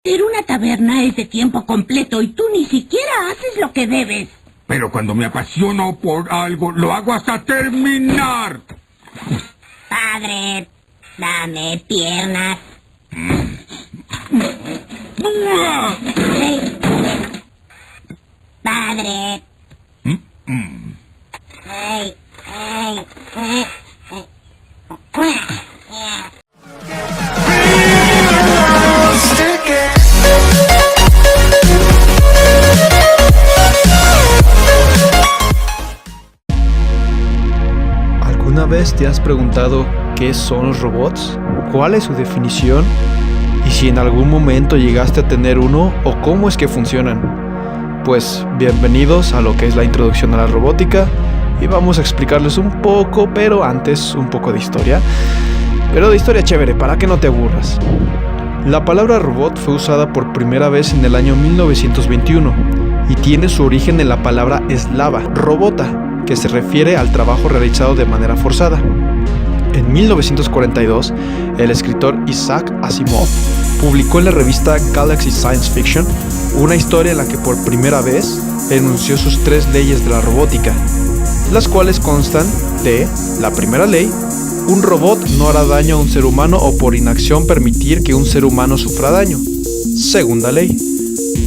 Pero una taberna es de tiempo completo y tú ni siquiera haces lo que debes. Pero cuando me apasiono por algo, lo hago hasta terminar. Padre, dame piernas. Hey. Padre. Hey, hey, hey. ¿Alguna vez te has preguntado qué son los robots? ¿Cuál es su definición? ¿Y si en algún momento llegaste a tener uno o cómo es que funcionan? Pues bienvenidos a lo que es la introducción a la robótica y vamos a explicarles un poco, pero antes un poco de historia. Pero de historia chévere, para que no te aburras. La palabra robot fue usada por primera vez en el año 1921 y tiene su origen en la palabra eslava, robota, que se refiere al trabajo realizado de manera forzada. En 1942, el escritor Isaac Asimov publicó en la revista Galaxy Science Fiction una historia en la que por primera vez enunció sus 3 leyes de la robótica, las cuales constan de: la primera ley, un robot no hará daño a un ser humano o por inacción permitir que un ser humano sufra daño. Segunda ley,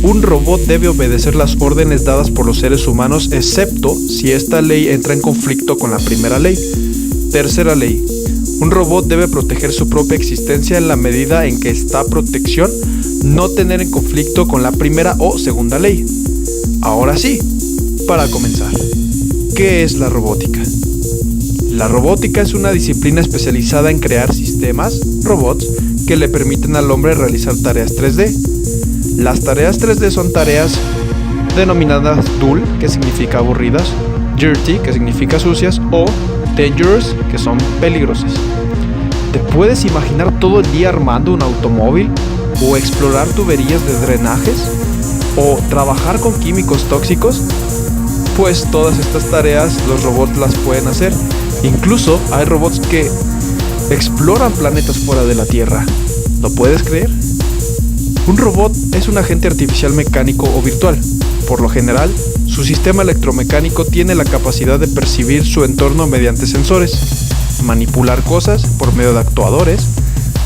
un robot debe obedecer las órdenes dadas por los seres humanos excepto si esta ley entra en conflicto con la primera ley. Tercera ley, un robot debe proteger su propia existencia en la medida en que esta protección no tener en conflicto con la primera o segunda ley. Ahora sí, para comenzar, ¿qué es la robótica? La robótica es una disciplina especializada en crear sistemas, robots, que le permiten al hombre realizar tareas 3D. Las tareas 3D son tareas denominadas dull, que significa aburridas, dirty, que significa sucias, o dangerous, que son peligrosas. ¿Te puedes imaginar todo el día armando un automóvil? ¿O explorar tuberías de drenajes? ¿O trabajar con químicos tóxicos? Pues todas estas tareas los robots las pueden hacer. Incluso hay robots que exploran planetas fuera de la Tierra. ¿Lo puedes creer? Un robot es un agente artificial mecánico o virtual. Por lo general, su sistema electromecánico tiene la capacidad de percibir su entorno mediante sensores, manipular cosas por medio de actuadores,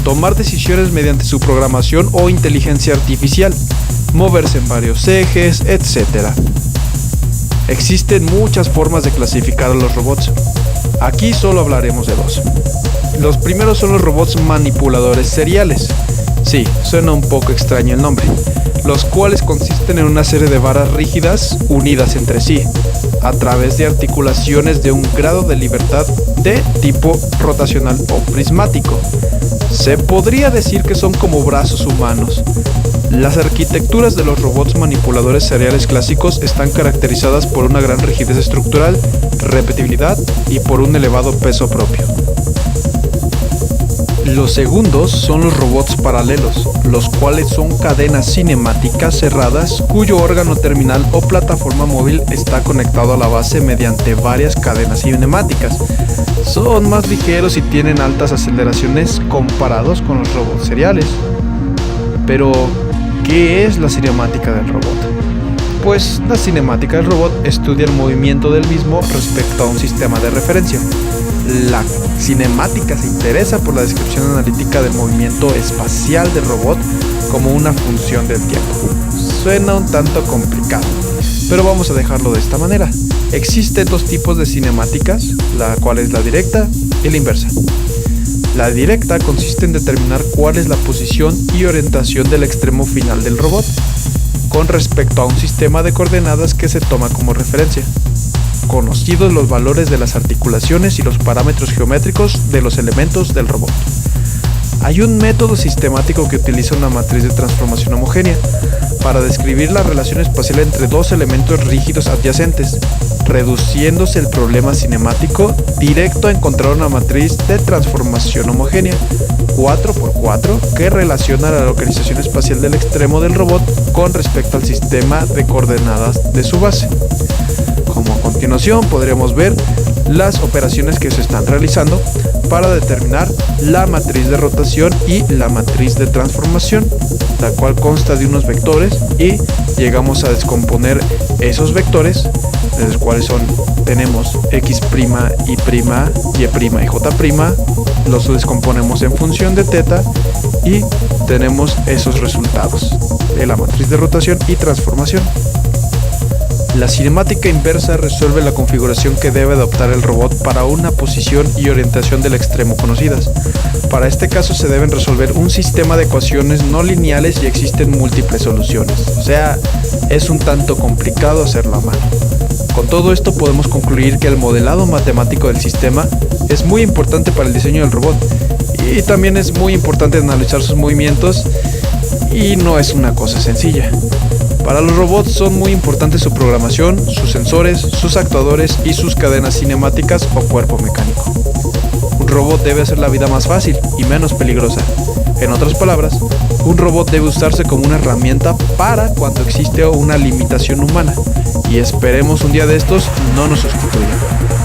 tomar decisiones mediante su programación o inteligencia artificial, moverse en varios ejes, etc. Existen muchas formas de clasificar a los robots. Aquí solo hablaremos de 2. Los primeros son los robots manipuladores seriales. Sí, suena un poco extraño el nombre, los cuales consisten en una serie de varas rígidas unidas entre sí, a través de articulaciones de un grado de libertad de tipo rotacional o prismático. Se podría decir que son como brazos humanos. Las arquitecturas de los robots manipuladores seriales clásicos están caracterizadas por una gran rigidez estructural, repetibilidad y por un elevado peso propio. Los segundos son los robots paralelos, los cuales son cadenas cinemáticas cerradas cuyo órgano terminal o plataforma móvil está conectado a la base mediante varias cadenas cinemáticas. Son más ligeros y tienen altas aceleraciones comparados con los robots seriales. Pero, ¿qué es la cinemática del robot? Pues la cinemática del robot estudia el movimiento del mismo respecto a un sistema de referencia. La cinemática se interesa por la descripción analítica del movimiento espacial del robot como una función del tiempo. Suena un tanto complicado, pero vamos a dejarlo de esta manera. Existen 2 tipos de cinemáticas, la cual es la directa y la inversa. La directa consiste en determinar cuál es la posición y orientación del extremo final del robot con respecto a un sistema de coordenadas que se toma como referencia, conocidos los valores de las articulaciones y los parámetros geométricos de los elementos del robot. Hay un método sistemático que utiliza una matriz de transformación homogénea para describir la relación espacial entre 2 elementos rígidos adyacentes, reduciéndose el problema cinemático directo a encontrar una matriz de transformación homogénea 4x4 que relaciona la localización espacial del extremo del robot con respecto al sistema de coordenadas de su base. Como a continuación podremos ver las operaciones que se están realizando para determinar la matriz de rotación y la matriz de transformación, la cual consta de unos vectores, y llegamos a descomponer esos vectores, de los cuales tenemos x', y', y' y j', los descomponemos en función de teta y tenemos esos resultados de la matriz de rotación y transformación. La cinemática inversa resuelve la configuración que debe adoptar el robot para una posición y orientación del extremo conocidas. Para este caso se deben resolver un sistema de ecuaciones no lineales y existen múltiples soluciones. O sea, es un tanto complicado hacerlo a mano. Con todo esto podemos concluir que el modelado matemático del sistema es muy importante para el diseño del robot, y también es muy importante analizar sus movimientos, y no es una cosa sencilla. Para los robots son muy importantes su programación, sus sensores, sus actuadores y sus cadenas cinemáticas o cuerpo mecánico. Un robot debe hacer la vida más fácil y menos peligrosa. En otras palabras, un robot debe usarse como una herramienta para cuando existe una limitación humana, y esperemos un día de estos no nos sustituyan.